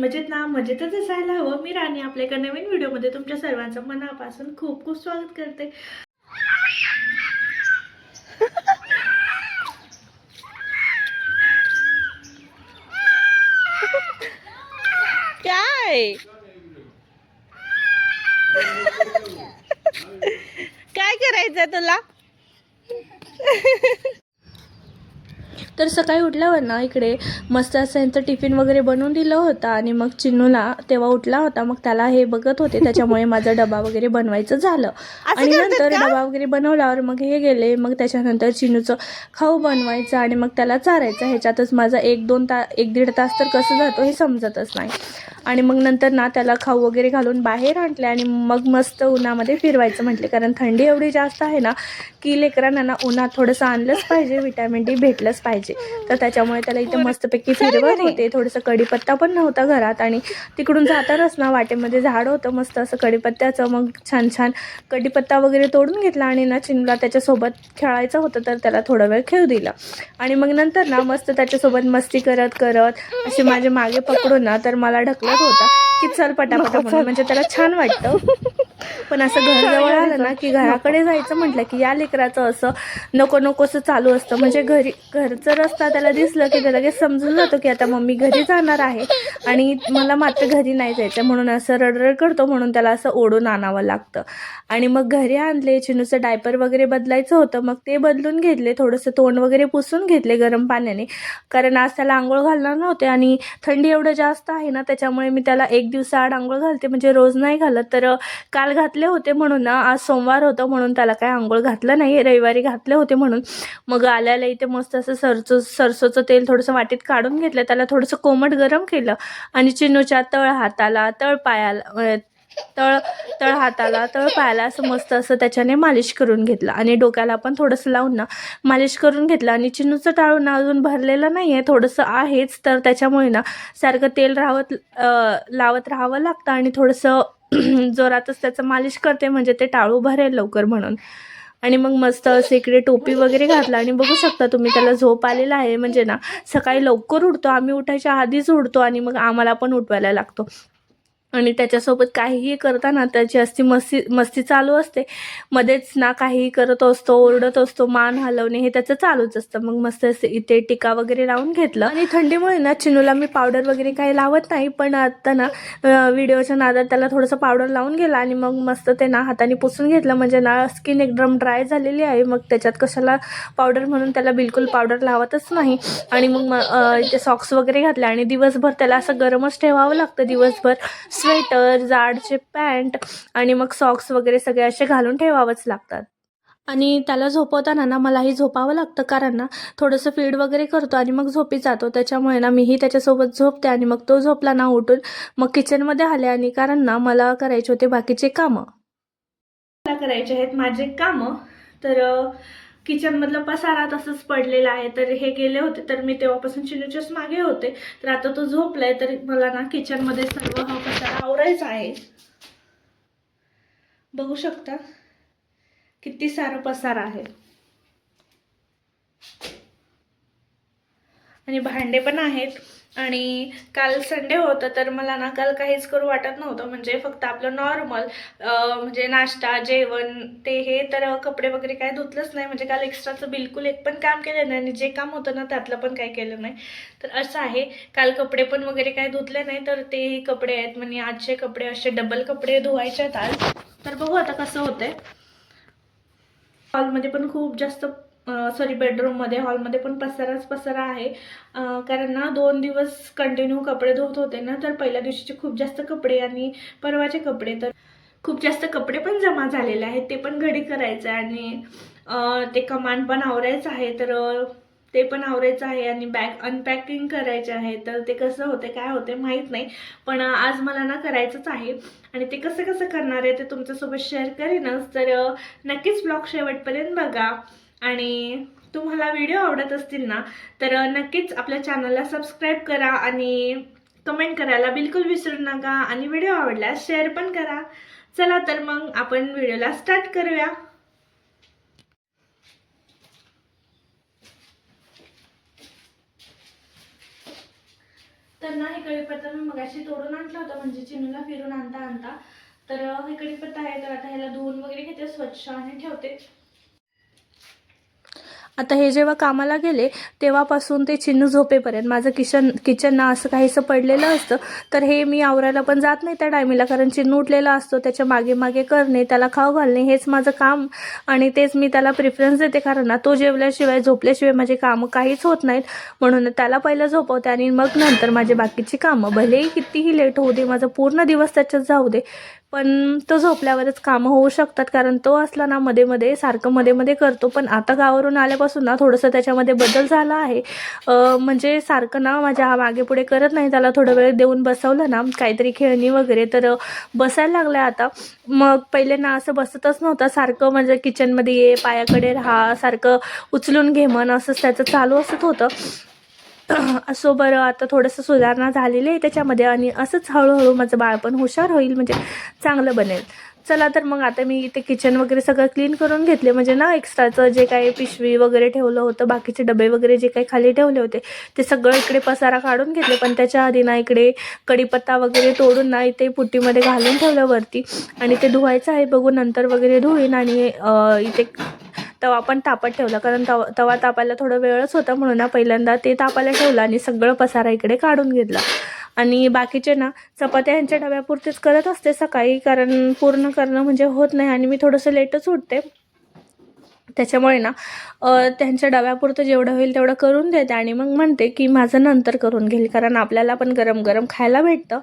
मजेत ना, मजेतच असायला हवं. मी राणी आपल्या एका नवीन व्हिडिओमध्ये तुमच्या सर्वांचं मनापासून खूप खूप स्वागत करते. काय काय करायचं तुला? तर सकाळी उठल्यावर ना इकडे मस्त असं यांचं टिफिन वगैरे बनवून दिलं होतं आणि मग चिन्नूला तेव्हा उठला होता, मग त्याला हे बघत होते, त्याच्यामुळे माझा डबा वगैरे बनवायचं झालं. आणि नंतर डबा वगैरे बनवल्यावर मग हे गेले, मग त्याच्यानंतर चिन्नूचं खाऊ बनवायचं आणि मग त्याला चारायचं. ह्याच्यातच माझा 1-1.5 तास तर कसं जातो हे समजतच नाही. आणि मग नंतर ना त्याला खाऊ वगैरे घालून बाहेर आणले आणि मग मस्त उन्हामध्ये फिरवायचं म्हटले, कारण थंडी एवढी जास्त आहे ना की लेकरांना ना उन्हात थोडंसं आणलंच पाहिजे, व्हिटॅमिन डी भेटलंच पाहिजे. तर त्याच्यामुळे त्याला इथं मस्तपैकी फिरवत होते. थोडंसं कढीपत्ता पण नव्हता घरात आणि तिकडून जातानाच ना वाटेमध्ये झाड होतं मस्त असं कढीपत्त्याचं, मग छान छान कढीपत्ता वगैरे तोडून घेतला आणि ना चिन्नूला त्याच्यासोबत खेळायचं होतं, तर त्याला थोडा वेळ खेळू दिला. आणि मग नंतर ना मस्त त्याच्यासोबत मस्ती करत करत असे माझे मागे पकडून ना तर मला ढकलत होता की चल पटापटा म्हणून, म्हणजे त्याला छान वाटतं. पण असं घरजवळ आलं ना की घराकडे जायचं म्हटलं की या लेकराचं असं नको नकोसं चालू असतं. म्हणजे घरचं रस्ता त्याला दिसलं की त्याला लगेच समजून जातो की आता मम्मी घरी जाणार आहे आणि मला मात्र घरी नाही जायचं, म्हणून असं रडरड करतो, म्हणून त्याला असं ओढून आणावं लागतं. आणि मग घरी आणले, चिनूचं डायपर वगैरे बदलायचं होतं, मग ते बदलून घेतले, थोडंसं तोंड वगैरे पुसून घेतले गरम पाण्याने, कारण आज त्याला आंघोळ घालणार नव्हते आणि थंडी एवढं जास्त आहे ना, त्याच्यामुळे मी त्याला 1 दिवसाआड आंघोळ घालते, म्हणजे रोज नाही घालत. तर काल घातले होते म्हणून ना, आज सोमवार होतं म्हणून त्याला काय आंघोळ घातलं नाही, रविवारी घातले होते म्हणून. मग आल्याला इथे मस्त असं सरसोचं तेल थोडंसं वाटीत काढून घेतलं, त्याला थोडंसं कोमट गरम केलं आणि चिन्नूच्या तळ हाताला, तळ पायाला, तळ हाताला, तळ पायाला असं मस्त असं त्याच्याने मालिश करून घेतलं आणि डोक्याला पण थोडंसं लावून ना मालिश करून घेतलं. आणि चिन्नूचं टाळून अजून भरलेलं नाही आहे, थोडंसं आहेच, तर त्याच्यामुळे ना सारखं तेल लावत राहावं लागतं आणि थोडंसं जोरातच त्याचं मालिश करते, म्हणजे ते टाळू भरेल लवकर म्हणून. आणि मग मस्त असं इकडे टोपी वगैरे घातला आणि बघू शकता तुम्ही त्याला झोप आलेला आहे, म्हणजे ना सकाळी लवकर उठतो, आम्ही उठायच्या आधीच उठतो आणि मग आम्हाला पण उठवायला लागतो. आणि त्याच्यासोबत काहीही करताना त्याची अशी मस्ती चालू असते, मध्येच ना काहीही करत असतो, ओरडत असतो, मान हलवणे हे त्याचं चालूच असतं. मग मस्त असं इथे टिका वगैरे लावून घेतलं आणि थंडीमुळे ना चिनूला मी पावडर वगैरे काही लावत नाही, पण आता ना व्हिडिओच्या नादात त्याला थोडंसं पावडर लावून गेला आणि मग मस्त ते ना हाताने पुसून घेतलं, म्हणजे ना स्किन एकदम ड्राय झालेली आहे, मग त्याच्यात कशाला पावडर, म्हणून त्याला बिलकुल पावडर लावतच नाही. आणि मग इथे सॉक्स वगैरे घातले आणि दिवसभर त्याला असं गरमच ठेवावं लागतं, दिवसभर स्वेटर, जाडचे पॅन्ट आणि मग सॉक्स वगैरे सगळे असे घालून ठेवावंच लागतात. आणि त्याला झोपवताना ना मलाही झोपावं लागतं, कारण ना थोडंसं फीड वगैरे करतो आणि मग झोपी जातो, त्याच्यामुळे ना मीही त्याच्यासोबत झोपते. आणि मग तो झोपला ना उठून मग किचनमध्ये आले, आणि कारण ना मला करायचे होते बाकीचे कामं, मला करायचे आहेत माझे कामं. तर किचनमधलं पसारा तसंच पडलेला आहे, तर हे गेले होते तर मी तेव्हापासून चिनूच्याच मागे होते, तर आता तो झोपलाय, तर मला ना किचनमध्ये सर्व हा पसारा आवरायचा आहे. बघू शकता किती सारा पसारा आहे आणि भांडे पण आहेत. आणि काल संडे होतं, तर मला ना काल काहीच करू वाटत नव्हतं, म्हणजे फक्त आपलं नॉर्मल म्हणजे नाश्ता, जेवण, ते हे, तर कपडे वगैरे काय धुतलंच नाही, म्हणजे काल एक्स्ट्राचं बिलकुल एक पण काम केलं नाही आणि जे काम होतं ना त्यातलं पण काय केलं नाही. तर असं आहे, काल कपडे पण वगैरे काय धुतले नाही, तर ते कपडे आहेत, म्हणजे आजचे कपडे असे डबल कपडे धुवायचे आहेत आज. तर बघू आता कसं होतंय. हॉलमध्ये पण खूप जास्त, सॉरी बेडरूममध्ये, हॉलमध्ये पण पसारा आहे, कारण ना 2 दिवस कंटिन्यू कपडे धुत होते ना, तर पहिल्या दिवशीचे खूप जास्त कपडे आणि परवाचे कपडे, तर खूप जास्त कपडे पण जमा झालेले आहेत, ते पण घडी करायचं आहे. आणि ते कमान पण आवरायचं आहे, तर ते पण आवरायचं आहे आणि बॅग अनपॅकिंग करायचे आहे. तर ते कसं होते काय होते माहीत नाही, पण आज मला ना करायचंच आहे आणि ते कसं कसं करणार आहे ते तुमच्यासोबत शेअर करीनच. तर नक्कीच ब्लॉग शेवटपर्यंत बघा. आणि तुम्हाला व्हिडिओ आवडत असतील ना तर नक्कीच आपल्या चॅनलला सबस्क्राईब करा आणि कमेंट करायला बिलकुल विसरू नका, आणि व्हिडिओ आवडल्यास शेअर पण करा. चला तर मग आपण व्हिडिओला स्टार्ट करूया. तर ना हे कढीपत्ता मी मगाशी तोडून आणलं होतं, म्हणजे चिनूला फिरून आणता आणता. तर हे कढीपत्ता आहे, तर आता ह्याला धुवून वगैरे घेते स्वच्छ आणि ठेवते. आता हे जेव्हा कामाला गेले तेव्हापासून ते चिन्नू झोपेपर्यंत माझं किचन ना असं काहीसं पडलेलं असतं. तर हे मी आवरायला पण जात नाही त्या टायमिंगला, कारण चिन्नू उठलेला असतो, त्याच्या मागे मागे करणे, त्याला खाऊ घालणे हेच माझं काम आणि तेच मी त्याला प्रिफरन्स देते. कारण ना तो जेवल्याशिवाय झोपल्याशिवाय माझे कामं काहीच होत नाहीत. म्हणून त्याला पहिलं झोपवते आणि मग नंतर माझे बाकीची कामं, भलेही कितीही लेट होऊ दे, माझा पूर्ण दिवस त्याच्यात जाऊ दे, पण तो झोपल्यावरच कामं होऊ शकतात. कारण तो असला ना मध्ये मध्ये सारखं मध्ये मध्ये करतो. पण आता गावावरून आल्यापासून ना थोडंसं त्याच्यामध्ये बदल झाला आहे. म्हणजे सारखं ना माझ्या मागे पुढे करत नाही. त्याला थोडा वेळ देऊन बसवलं ना काहीतरी खेळणी वगैरे, तर बसायला लागलं आता. मग पहिले ना असं बसतच नव्हता, सारखं म्हणजे किचनमध्ये ये, पायाकडे राहा, सारखं उचलून घे म्हण, असंच त्याचं चालू असत होतं. असो बरं, आता थोडंसं सुधारणा झालेली आहे त्याच्यामध्ये आणि असंच हळूहळू माझं बाळपण हुशार होईल, म्हणजे चांगलं बनेल. चला तर मग आता मी इथे किचन वगैरे सगळं क्लीन करून घेतले. म्हणजे ना एक्स्ट्राचं जे काही पिशवी वगैरे ठेवलं होतं, बाकीचे डबे वगैरे जे काही खाली ठेवले होते ते सगळं इकडे पसारा काढून घेतले. पण त्याच्या आधी ना इकडे कढीपत्ता वगैरे तोडून ना इथे पुट्टीमध्ये घालून ठेवलं वरती, आणि ते धुवायचं आहे, बघू नंतर वगैरे धुईन. आणि इथे तवा पण तापत ठेवला, कारण तवा तापायला थोडा वेळच होता, म्हणून ना पहिल्यांदा ते तापायला ठेवलं आणि सगळं पसारा इकडे काढून घेतला. आणि बाकीचे ना चपात्या ह्यांच्या डब्यापुरतेच करत असते सकाळी, कारण पूर्ण करणं म्हणजे होत नाही आणि मी थोडंसं लेटच उठते. त्याच्यामुळे ना त्यांच्या डब्यापुरतं जेवढं होईल तेवढं करून देते आणि मग म्हणते की माझं नंतर करून घेईल, कारण आपल्याला पण गरम गरम खायला भेटतं.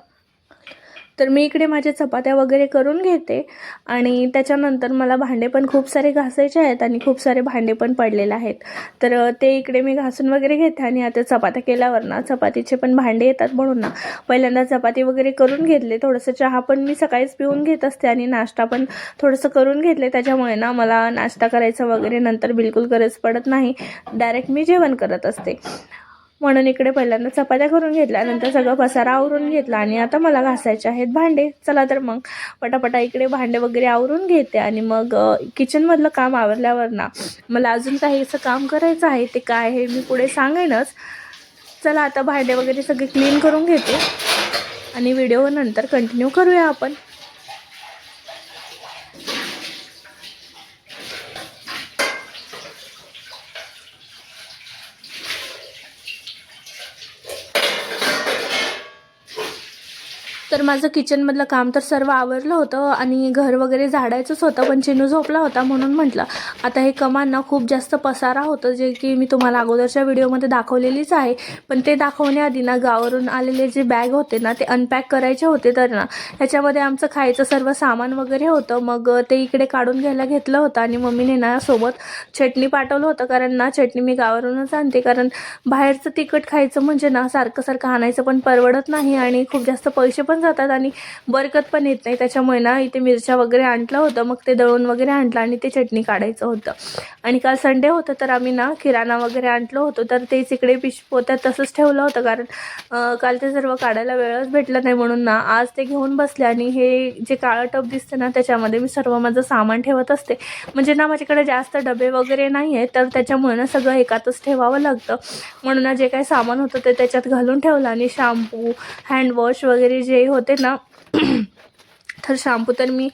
तर मी इकडे माझ्या चपात्या वगैरे करून घेते आणि त्याच्यानंतर मला भांडे पण खूप सारे घासायचे आहेत आणि खूप सारे भांडे पण पडलेले आहेत. तर ते इकडे मी घासून वगैरे घेते आणि आता चपात्या केल्यावर ना चपातीचे पण भांडे येतात, म्हणून ना पहिल्यांदा चपाती वगैरे करून घेतले. थोडंसं चहा पण मी सकाळीच पिऊन घेत असते आणि नाश्ता पण थोडंसं करून घेतले. त्याच्यामुळे ना मला नाश्ता करायचा वगैरे नंतर बिलकुल गरज पडत नाही, डायरेक्ट मी जेवण करत असते. म्हणून इकडे पहिल्यांदा चपात्या करून घेतल्या, नंतर सगळं पसारा आवरून घेतला आणि आता मला घासायचे आहेत भांडे. चला तर मग पटापटा इकडे भांडे वगैरे आवरून घेते आणि मग किचनमधलं काम आवरल्यावर ना मला अजून काही असं काम करायचं आहे, ते काय आहे मी पुढे सांगेनच. चला आता भांडे वगैरे सगळे क्लीन करून घेते आणि व्हिडिओ नंतर कंटिन्यू करूया आपण. तर माझं किचनमधलं काम तर सर्व आवरलं होतं आणि घर वगैरे झाडायचंच होतं, पण चिनू झोपला होता म्हणून म्हटलं आता हे कमान ना खूप जास्त पसारा होतं, जे की मी तुम्हाला अगोदरच्या व्हिडिओमध्ये दाखवलेलीच आहे. पण ते दाखवण्याआधी ना गावावरून आलेले जे बॅग होते ना ते अनपॅक करायचे होते. तर ना ह्याच्यामध्ये आमचं खायचं सर्व सामान वगैरे होतं, मग ते इकडे काढून घ्यायला घेतलं होतं आणि मम्मीने ना सोबत चटणी पाठवलं होतं, कारण ना चटणी मी गावावरूनच आणते, कारण बाहेरचं तिखट खायचं म्हणजे ना सारखं सारखं आणायचं पण परवडत नाही आणि खूप जास्त पैसे पण जातात आणि बरकत पण येत नाही. त्याच्यामुळे ना इथे मिरच्या वगैरे आणलं होतं, मग ते दळून वगैरे आणलं आणि ते चटणी काढायचं होतं. आणि काल संडे होतं तर आम्ही ना किराणा वगैरे आणलं होतं, तर तेच इकडे पोत्यात तसंच ठेवलं होतं, कारण काल ते सर्व काढायला वेळच भेटला नाही, म्हणून ना आज ते घेऊन बसले. आणि हे जे काळं टब दिसतं ना त्याच्यामध्ये मी सर्व माझं सामान ठेवत असते, म्हणजे ना माझ्याकडे जास्त डबे वगैरे नाही आहे, तर त्याच्यामुळे ना सगळं एकातच ठेवावं लागतं. म्हणून ना जे काही सामान होतं ते त्याच्यात घालून ठेवलं आणि शॅम्पू, हँडवॉश वगैरे जे होते ना तर शॅम्पू तर मी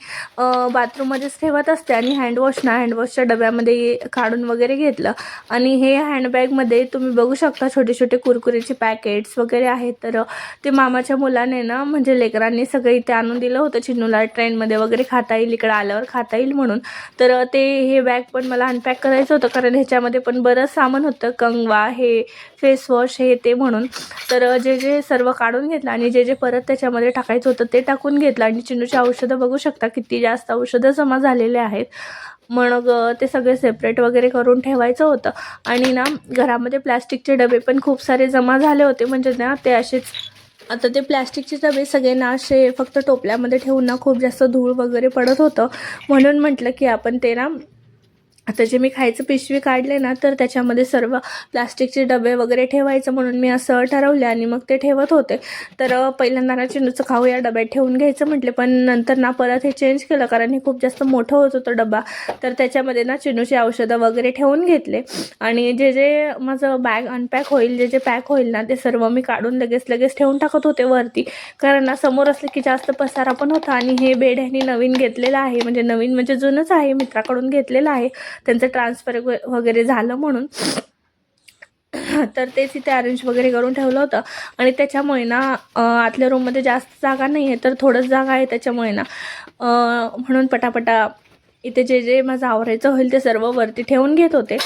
बाथरूममध्येच ठेवत असते आणि हँडवॉशच्या डब्यामध्ये काढून वगैरे घेतलं. आणि हे हँडबॅगमध्ये तुम्ही बघू शकता छोटे छोटे कुरकुरेचे पॅकेट्स वगैरे आहेत. तर ते मामाच्या मुलाने ना म्हणजे लेकरांनी सगळं इथे आणून दिलं होतं चिन्नूला, ट्रेनमध्ये वगैरे खाता येईल, इकडं आल्यावर खाता येईल म्हणून. तर ते हे बॅग पण मला अनपॅक करायचं होतं, कारण ह्याच्यामध्ये पण बरंच सामान होतं, कंगवा, हे फेसवॉश, हे ते म्हणून. तर जे सर्व काढून घेतलं आणि जे परत त्याच्यामध्ये टाकायचं होतं ते टाकून घेतलं. आणि चिन्नूची औषधं बघू शकता किती जास्त औषधं जमा झालेले आहेत, मग ते सगळे सेपरेट वगैरे करून ठेवायचं होतं. आणि ना घरामध्ये प्लॅस्टिकचे डबे पण खूप सारे जमा झाले होते, म्हणजे ना ते असेच आता ते प्लॅस्टिकचे डबे सगळे ना असे फक्त टोपल्यामध्ये ठेवून ना खूप जास्त धूळ वगैरे पडत होतं, म्हणून म्हटलं की आपण ते ना आता जे मी खायचं पिशवी काढले ना, तर त्याच्यामध्ये सर्व प्लास्टिकचे डबे वगैरे ठेवायचं म्हणून मी असं ठरवले आणि मग ते ठेवत होते. तर पहिल्यांदा ना चिन्नूचं खाऊ या डब्यात ठेवून घ्यायचं म्हटले, पण नंतर ना परत हे चेंज केलं कारण हे खूप जास्त मोठं होत होतं डबा. तर त्याच्यामध्ये ना चिन्नूची औषधं वगैरे ठेवून घेतले आणि जे जे माझं बॅग अनपॅक होईल, जे जे पॅक होईल ना, ते सर्व मी काढून लगेच ठेवून टाकत होते वरती. कारण ना समोर असले की जास्त पसारा पण होता आणि हे बेड ह्यांनी नवीन घेतलेलं आहे, म्हणजे नवीन म्हणजे जुनंच आहे, मित्राकडून घेतलेलं आहे. त्यांचं ट्रान्सफर वगैरे झालं म्हणून. तर तेच इथे अरेंज वगैरे करून ठेवलं होतं आणि त्याच्यामुळे ना आतल्या रूममध्ये जास्त जागा नाही आहे, तर थोडंच जागा आहे त्याच्यामुळे ना म्हणून पटापटा इथे जे जे माझं आवरायचं होईल ते सर्व वरती ठेवून घेत होते.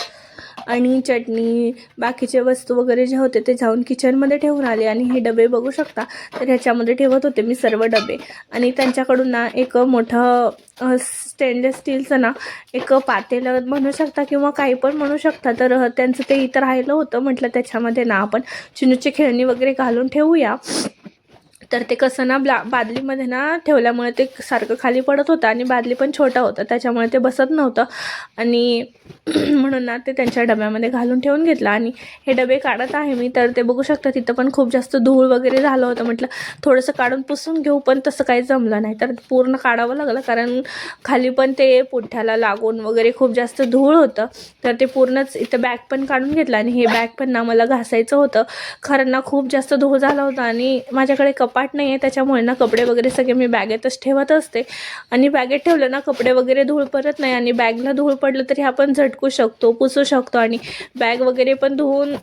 आणि चटणी बाकीचे वस्तू वगैरे जे होते ते जाऊन किचनमध्ये ठेवून आले आणि हे डबे बघू शकता, तर ह्याच्यामध्ये ठेवत होते मी सर्व डबे. आणि त्यांच्याकडून ना एक मोठं स्टेनलेस स्टीलचं ना एक पातेलं म्हणू शकता किंवा काही पण म्हणू शकता, तर त्यांचं ते इथं राहिलं होतं. म्हटलं त्याच्यामध्ये ना आपण चिन्नूची खेळणी वगैरे घालून ठेवूया. तर ते कसं ना बादलीमध्ये ना ठेवल्यामुळे ते सारखं खाली पडत होतं आणि बादली पण छोटा होता, त्याच्यामुळे ते बसत नव्हतं आणि म्हणून ना ते त्यांच्या डब्यामध्ये घालून ठेवून घेतलं. आणि हे डबे काढत आहे मी, तर ते बघू शकता तिथं पण खूप जास्त धूळ वगैरे झालं होतं. म्हटलं थोडंसं काढून पुसून घेऊ, पण तसं काही जमलं नाही, तर पूर्ण काढावं लागलं कारण खाली पण ते पुठ्ठ्याला लागून वगैरे खूप जास्त धूळ होतं. तर ते पूर्णच इथं बॅग पण काढून घेतलं आणि हे बॅग पण ना मला घासायचं होतं कारण ना खूप जास्त धूळ झाला होता आणि माझ्याकडे कपाट नाही आहे, त्याच्यामुळे ना कपडे वगैरे सगळे मी बॅगेतच ठेवत असते. आणि बॅगेत ठेवलं ना कपडे वगैरे धूळ पडत नाही आणि बॅगला धूळ पडलं तरी आपण झटकू शकतो, पुसू शकतो आणि बॅग वगैरे पण धुवून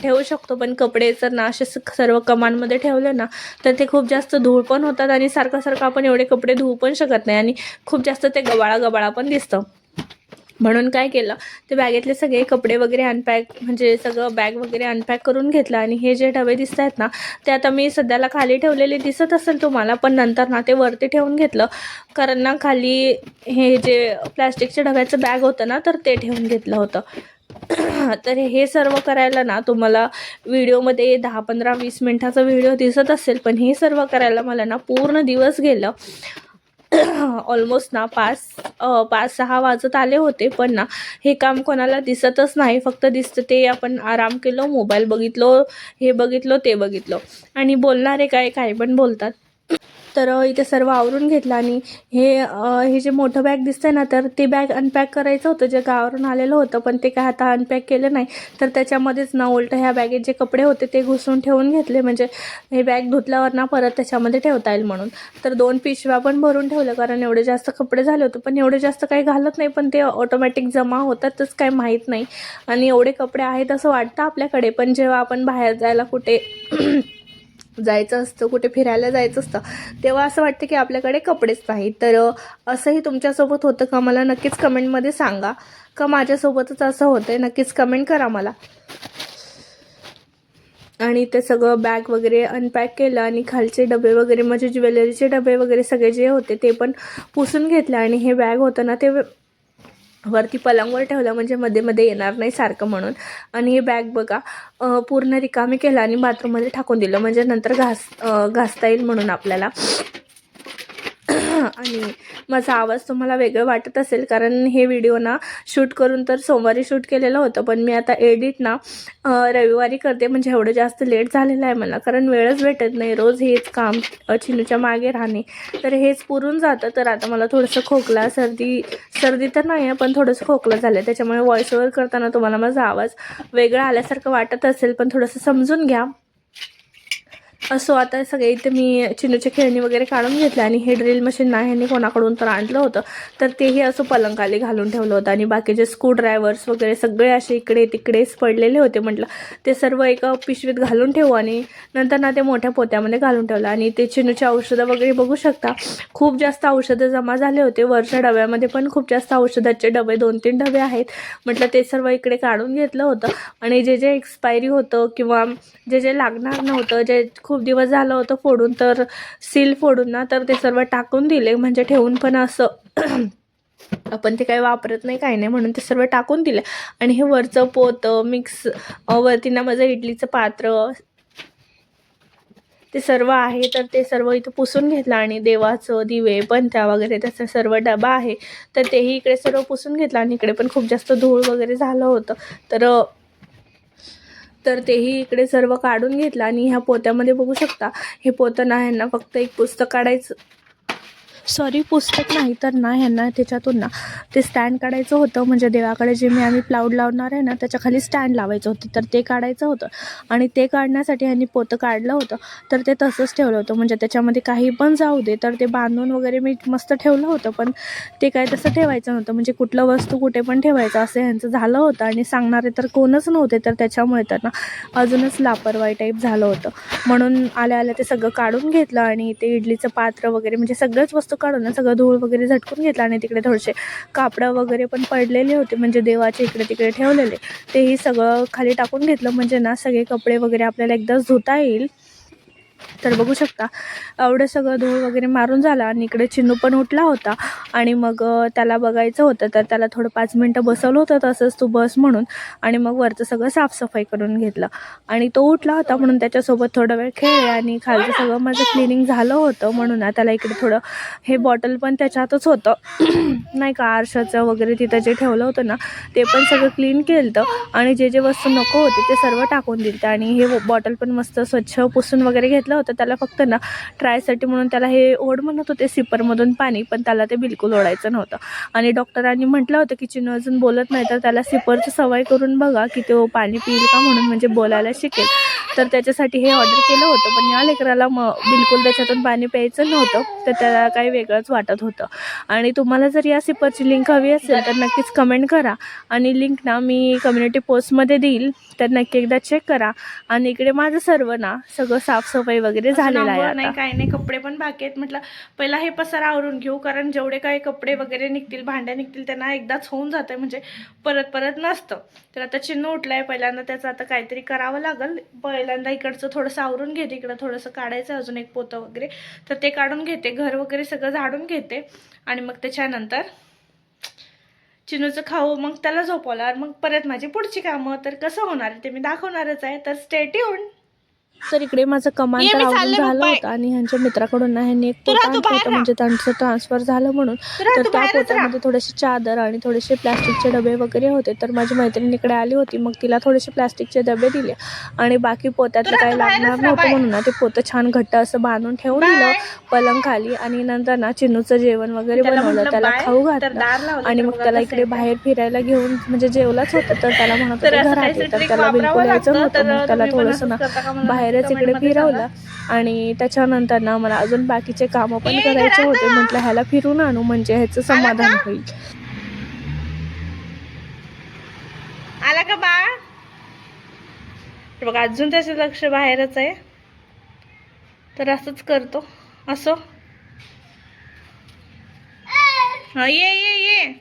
ठेवू शकतो. पण कपडे जर ना असे सर्व कमांमध्ये ठेवले ना, तर ते खूप जास्त धूळ पण होतात आणि सारखं आपण एवढे कपडे धुवू पण शकत नाही आणि खूप जास्त ते गबाळा पण दिसतं. म्हणून काय केलं, ते बॅगेतले सगळे कपडे वगैरे अनपॅक, म्हणजे सगळं बॅग वगैरे अनपॅक करून घेतलं. आणि हे जे डबे दिसत आहेत ना, ते आता मी सध्याला खाली ठेवलेले दिसत असेल तुम्हाला, पण नंतर ना ते वरती ठेवून घेतलं कारण ना खाली हे जे प्लॅस्टिकच्या डब्याचं बॅग होतं ना, तर ते ठेवून घेतलं होतं. तर हे सर्व करायला ना तुम्हाला व्हिडिओमध्ये 10, 15, 20 मिनिटाचा व्हिडिओ दिसत असेल, पण हे सर्व करायला मला ना पूर्ण दिवस गेलं. ऑलमोस्ट ना 5-6 वाजत आले होते, पण ना हे काम कोणाला दिसतच नाही. फक्त दिसतं ते आपण आराम केलं, मोबाईल बघितलो, हे बघितलो, ते बघितलो आणि बोलणारे काही पण बोलतात. तर इथे सर्व आवरून घेतलं आणि हे जे मोठं बॅग दिसतंय ना, तर ते बॅग अनपॅक करायचं होतं, जे गावावरून आलेलं होतं, पण ते काय आता अनपॅक केलं नाही. तर त्याच्यामध्येच ना उलटं ह्या बॅगेत जे कपडे होते ते घुसून ठेवून घेतले, म्हणजे हे बॅग धुतल्यावर ना परत त्याच्यामध्ये ठेवता येईल म्हणून. तर 2 पिशव्या पण भरून ठेवलं कारण एवढे जास्त कपडे झाले होते, पण एवढे जास्त काही घालत नाही, पण ते ऑटोमॅटिक जमा होतातच काही माहीत नाही. आणि एवढे कपडे आहेत असं वाटतं आपल्याकडे, पण जेव्हा आपण बाहेर जायला कुठे जायचं असतं, कुठे फिरायला जायचं असतं, तेव्हा असं वाटतं की आपल्याकडे कपडेच नाही. तर असंही तुमच्यासोबत होतं का, मला नक्कीच कमेंटमध्ये सांगा का माझ्यासोबतच असं होतं आहे. नक्कीच कमेंट करा मला. आणि ते सगळं बॅग वगैरे अनपॅक केलं आणि खालचे डबे वगैरे, म्हणजे ज्वेलरीचे डबे वगैरे सगळे जे होते ते पण पुसून घेतले. आणि हे बॅग होतं ना, ते वरती पलंगवर ठेवलं, म्हणजे मध्ये येणार नाही सारखं म्हणून. आणि हे बॅग बघा पूर्ण रिकामी केलं आणि बाथरूममध्ये टाकून दिलं, म्हणजे नंतर घासता येईल म्हणून आपल्याला. आणि माझा आवाज तुम्हाला वेगळं वाटत असेल कारण हे व्हिडिओ ना शूट करून तर सोमवारी शूट केलेलं होतं, पण मी आता एडिट ना रविवारी करते, म्हणजे एवढं जास्त लेट झालेलं आहे मला कारण वेळच भेटत नाही. रोज हेच काम, चिन्नूच्या मागे राहणे, तर हेच पुरून जातं. तर आता मला थोडंसं खोकला सर्दी तर नाही आहे, पण थोडंसं खोकला झालं आहे, त्याच्यामुळे व्हॉइस ओव्हर करताना तुम्हाला माझा आवाज वेगळा आल्यासारखं वाटत असेल, पण थोडंसं समजून घ्या. असो, आता सगळे इथे मी चिन्नूची खेळणी वगैरे काढून घेतले आणि हे ड्रिल मशीन ना ह्यांनी कोणाकडून तर आणलं होतं, तर तेही असं पलंगाली घालून ठेवलं होतं. आणि बाकीचे स्क्रूड्रायव्हर्स वगैरे सगळे असे इकडे तिकडेच पडलेले होते. म्हटलं ते सर्व एका पिशवीत घालून ठेवू आणि नंतर ना ते मोठ्या पोत्यामध्ये घालून ठेवलं. आणि ते चिन्नूची औषधं वगैरे बघू शकता, खूप जास्त औषधं जमा झाले होते. वरच्या डब्यामध्ये पण खूप जास्त औषधाचे डबे, 2-3 डबे आहेत. म्हटलं ते सर्व इकडे काढून घेतलं होतं आणि जे जे एक्सपायरी होतं किंवा जे जे लागणार नव्हतं, जे खूप दिवस झालं होतं फोडून, तर सील फोडून ना, तर ते सर्व टाकून दिले, म्हणजे ठेवून पण असं आपण ते काही वापरत नाही, काही नाही, म्हणून ते सर्व टाकून दिले. आणि हे वरचं पोतं वरती ना माझं इडलीचं पात्र, ते सर्व आहे तर ते सर्व इथं पुसून घेतलं आणि देवाचं दिवे पणत्या वगैरे त्याचा सर्व डबा आहे तर तेही इकडे सर्व पुसून घेतलं आणि इकडे पण खूप जास्त धूळ वगैरे झालं होतं तर तेही इकडे सर्व काढून घेतलं आणि ह्या पोत्यामध्ये बघू शकता हे पोतं ना ह्यांना फक्त एक पुस्तक काढायचं पुस्तक नाही तर ना ह्यांना त्याच्यातून ना ते स्टँड काढायचं होतं म्हणजे देवाकडे जे आम्ही प्लाऊड लावणार आहे ना त्याच्या खाली स्टँड लावायचं होतं तर ते काढायचं होतं आणि ते काढण्यासाठी ह्यांनी पोतं काढलं होतं तर ते तसंच ठेवलं होतं म्हणजे त्याच्यामध्ये काही पण जाऊ दे तर ते बांधून वगैरे मी मस्त ठेवलं होतं पण ते काय तसं ठेवायचं नव्हतं म्हणजे कुठलं वस्तू कुठे पण ठेवायचं असं ह्यांचं झालं होतं आणि सांगणारे तर कोणच नव्हते तर त्याच्यामुळे त्यांना अजूनच लापरवाही टाईप झालं होतं म्हणून आल्या आल्या ते सगळं काढून घेतलं आणि ते इडलीचं पात्र वगैरे म्हणजे सगळंच वस्तू काढून सगळं धूळ वगैरे झटकून घेतलं आणि तिकडे थोडेसे कापडं वगैरे पण पडलेले होते म्हणजे देवाचे इकडे तिकडे ठेवलेले तेही सगळं खाली टाकून घेतलं म्हणजे ना सगळे कपडे वगैरे आपल्याला एकदाच धुता येईल तर बघू शकता एवढं सगळं धूळ वगैरे मारून झालं आणि इकडे चिन्नू पण उठला होता आणि मग त्याला बघायचं होतं तर त्याला थोडं 5 मिनटं बसवलं होतं तसंच तू बस म्हणून आणि मग वरचं सगळं साफसफाई करून घेतलं आणि तो उठला होता म्हणून त्याच्यासोबत थोडा वेळ खेळले आणि खालचं सगळं माझं क्लिनिंग झालं होतं म्हणून ना त्याला इकडे थोडं हे बॉटल पण त्याच्यातच होतं नाही का आरशाचं वगैरे तिथं जे ठेवलं होतं ना ते पण सगळं क्लीन केलं आणि जे वस्तू नको होते ते सर्व टाकून दिलं आणि हे बॉटल पण मस्त स्वच्छ पुसून वगैरे घेतलं होतं त्याला फक्त ना ट्रायसाठी म्हणून त्याला हे ओढ म्हणत होते सिपरमधून पाणी पण त्याला ते बिलकुल ओढायचं नव्हतं आणि डॉक्टरांनी म्हटलं होतं की चिन्नू अजून बोलत नाही तर त्याला सिपरची सवय करून बघा की तो पाणी पिईल का म्हणून म्हणजे बोलायला शिकेल तर त्याच्यासाठी हे ऑर्डर केलं होतं पण या लेकराला बिलकुल त्याच्यातून पाणी प्यायचं नव्हतं तर त्याला काही वेगळंच वाटत होतं आणि तुम्हाला जर या सिपरची लिंक हवी असेल तर नक्कीच कमेंट करा आणि लिंक ना मी कम्युनिटी पोस्टमध्ये देईल तर नक्की एकदा चेक करा आणि इकडे माझं सर्व ना सगळं साफसफाई वगैरे झालेलं आहे नाही आता काही नाही कपडे पण बाकी आहेत म्हटलं पहिला हे पसारा आवरून घेऊ कारण जेवढे काही कपडे वगैरे निघतील भांड्या निघतील त्यांना एकदाच होऊन जातं म्हणजे परत परत नसतं तर आता चिन्नू उठलाय पहिल्यांदा त्याचं आता काहीतरी करावं लागेल पहिल्यांदा इकडचं थोडंसं आवरून घेते इकडं थोडंसं काढायचं अजून एक पोतं वगैरे तर ते काढून घेते घर वगैरे सगळं झाडून घेते आणि मग त्याच्यानंतर चिन्नूचं खाऊ मग त्याला झोपवणार मग परत माझी पुढची कामं तर कसं होणार ते मी दाखवणारच आहे तर स्टे ट्यून्ड तर इकडे माझं कमान तर आवडून झालं होतं आणि ह्यांच्या मित्राकडून ना ह्यांनी एक पोतं आणलं होतं म्हणजे त्यांचं ट्रान्सफर झालं म्हणून तर त्या पोत्यामध्ये थोडेसे चादर आणि थोडेसे प्लास्टिकचे डबे वगैरे होते तर माझी मैत्रीण इकडे आली होती मग तिला थोडेसे प्लास्टिकचे डबे दिले आणि बाकी पोत्यातलं काही लागणार नव्हतं म्हणून ना ते पोतं छान घट्ट असं बांधून ठेवून दिलं पलंग खाली आणि नंतर ना चिन्नूचं जेवण वगैरे बनवलं त्याला खाऊ घातलं आणि मग त्याला इकडे बाहेर फिरायला घेऊन म्हणजे जेवलाच होतं तर त्याला म्हणत होते घरात ये तर त्याला बिलकुल यायचं नव्हतं मग त्याला थोडंसं ना बाहेरच इकडे फिरवलं आणि त्याच्यानंतर ना मला अजून बाकीचे कामं पण करायचे होते म्हटलं ह्याला फिरून आणू म्हणजे ह्याचं समाधान होईल आला का बाळ बघा अजून त्याचं लक्ष बाहेरच आहे तर असंच करतो असो हा ये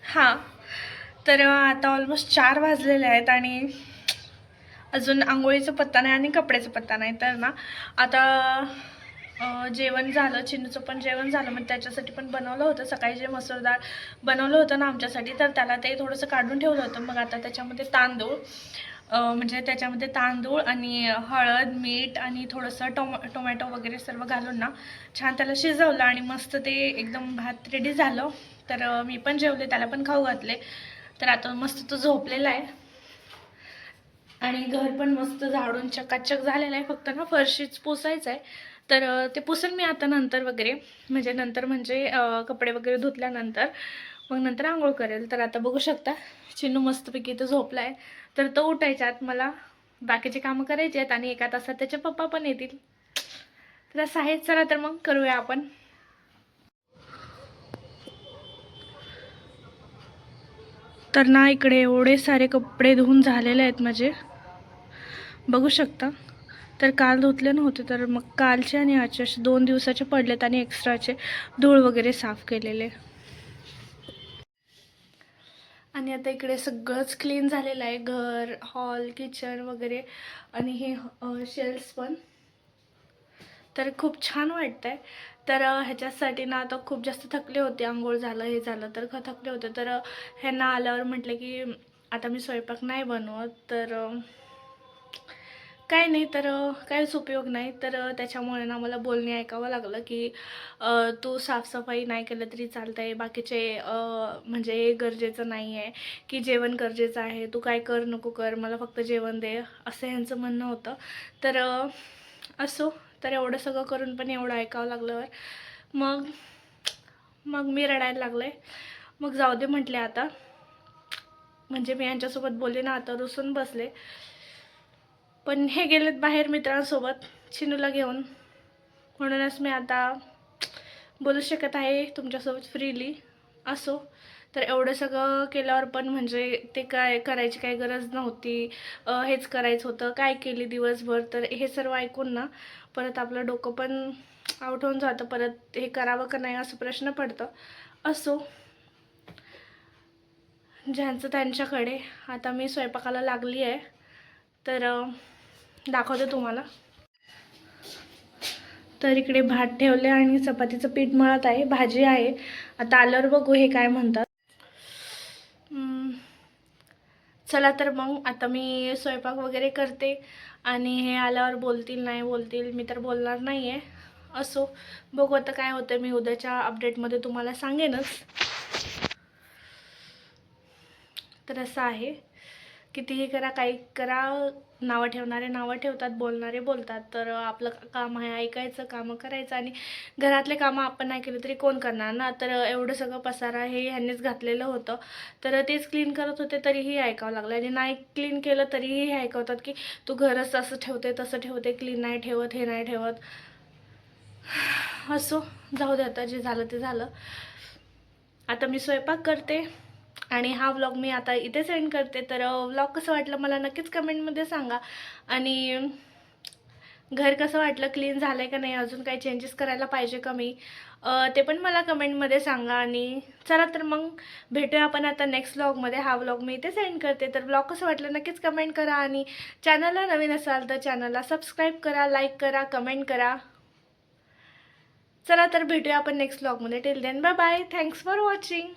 हा तर आता ऑलमोस्ट 4 वाजलेले आहेत आणि अजून आंघोळीचा पत्ता नाही आणि कपड्याचा पत्ता नाही तर ना आता जेवण झालं चिन्नूचं पण जेवण झालं मग त्याच्यासाठी पण बनवलं होतं सकाळी जे मसूर डाळ बनवलं होतं ना आमच्यासाठी तर त्याला ते थोडंसं काढून ठेवलं होतं मग आता त्याच्यामध्ये तांदूळ म्हणजे त्याच्यामध्ये तांदूळ आणि हळद मीठ आणि थोडंसं टोमॅटो वगैरे सर्व घालून ना छान त्याला शिजवलं आणि मस्त ते एकदम भात रेडी झालं तर मी पण जेवले त्याला पण खाऊ घातले तर आता मस्त तो झोपलेला आहे आणि घर पण मस्त झाडून चकाचक झालेलं आहे फक्त ना फरशीच पुसायचं आहे तर ते पुसेन मी आता नंतर वगैरे म्हणजे कपडे वगैरे धुतल्यानंतर मग नंतर आंघोळ करेल तर आता बघू शकता चिन्नू मस्तपैकी इथं झोपला आहे तर तो उठायच्यात मला बाकीचे कामं करायचे आहेत आणि एका तासात त्याचे पप्पा पण येतील तर असं आहे चला तर मग करूया आपण तर ना इकडे एवढे सारे कपडे धुवून झालेले आहेत माझे बघू शकता तर काल धुतले नव्हते तर मग कालचे आणि आजचे 2 दिवसाचे पडलेत आणि एक्स्ट्राचे धूळ वगैरे साफ केलेले आणि आता इकडे सगळंच क्लीन झालेलं आहे घर हॉल किचन वगैरे आणि हे शेल्फ्स पण तर खूप छान वाटतंय तर ह्याच्यासाठी ना आता खूप जास्त थकले होते आंघोळ झालं हे झालं तर थकले होते तर ह्यांना आल्यावर म्हटलं की आता मी स्वयंपाक नाही बनवत तर काय नाही तर काहीच उपयोग नाही. तर त्याच्यामुळे ना मला बोलणे ऐकावं लागलं की तू साफसफाई नाही केलं तरी चालतं आहे, बाकीचे म्हणजे हे गरजेचं नाही आहे की जेवण गरजेचं आहे, तू काय कर नको कर, मला फक्त जेवण दे, असं ह्यांचं म्हणणं होतं. तर असो, तर एवढं सगळं करून पण एवढं ऐकावं लागल्यावर मग मग मी रडायला लागले. मग जाऊ दे म्हटले आता, म्हणजे मी यांच्यासोबत बोलले ना, आता रुसून बसले. पण हे गेलेत बाहेर मित्रांसोबत चिनूला घेऊन, म्हणूनच मी आता बोलू शकत आहे तुमच्यासोबत फ्रीली. असो, तर एवढं सगळं केल्यावर पण म्हणजे ते काय करायची काही गरज नव्हती. हेच करायचं होतं, काय केली दिवसभर, तर हे सर्व ऐकून ना परत आपलं डोकं पण आउट होऊन जातं. परत हे करावं का नाही असं प्रश्न पडतं. असो, ज्यांचं त्यांच्याकडे. आता मी स्वयंपाकाला लागली आहे, तर दाखवते तुम्हाला. तर इकडे भात ठेवले आणि चपातीचं पीठ मळत आहे, भाजी आहे. आता आल्यावर बघू हे काय म्हणतात. चला तर मग आता मी स्वयंपाक वगैरे करते आणि हे आल्यावर बोलतील नाही बोलतील, मी तर बोलणार नाही आहे. असो, बघू आता काय होतं, मी उद्याच्या अपडेटमध्ये तुम्हाला सांगेनच. तर असं आहे, कितीही करा काही करा, नावं ठेवणारे नावं ठेवतात, बोलणारे बोलतात. तर आपलं काम आहे ऐकायचं, कामं करायचं, आणि घरातले कामं आपण नाही केले तरी कोण करणार ना. तर एवढं सगळं पसारा हे ह्यांनीच घातलेलं होतं, तर तेच क्लीन करत होते तरीही ऐकावं लागलं. आणि नाही क्लीन केलं तरीही हे ऐकवतात की तू घरच असं ठेवते तसं ठेवते, क्लीन नाही ठेवत, हे नाही ठेवत. असो, जाऊ दे, आता जे झालं ते झालं. आता मी स्वयंपाक करते आणि हा व्लॉग मी आता इथे सेंड करते. तर व्लॉग कसं वाटलं मला नक्कीच कमेंटमध्ये सांगा. आणि घर कसं वाटलं, क्लीन झालं आहे का नाही, अजून काही चेंजेस करायला पाहिजे का मी, ते पण मला कमेंटमध्ये सांगा. आणि चला तर मग भेटूया आपण आता नेक्स्ट व्लॉगमध्ये. हा व्लॉग मी इथे सेंड करते. तर व्लॉग कसं वाटलं नक्कीच कमेंट करा, आणि चॅनलला नवीन असाल तर चॅनलला सबस्क्राईब करा, लाईक करा, कमेंट करा. चला तर भेटूया आपण नेक्स्ट व्लॉगमध्ये. Till then bye bye, thanks for watching.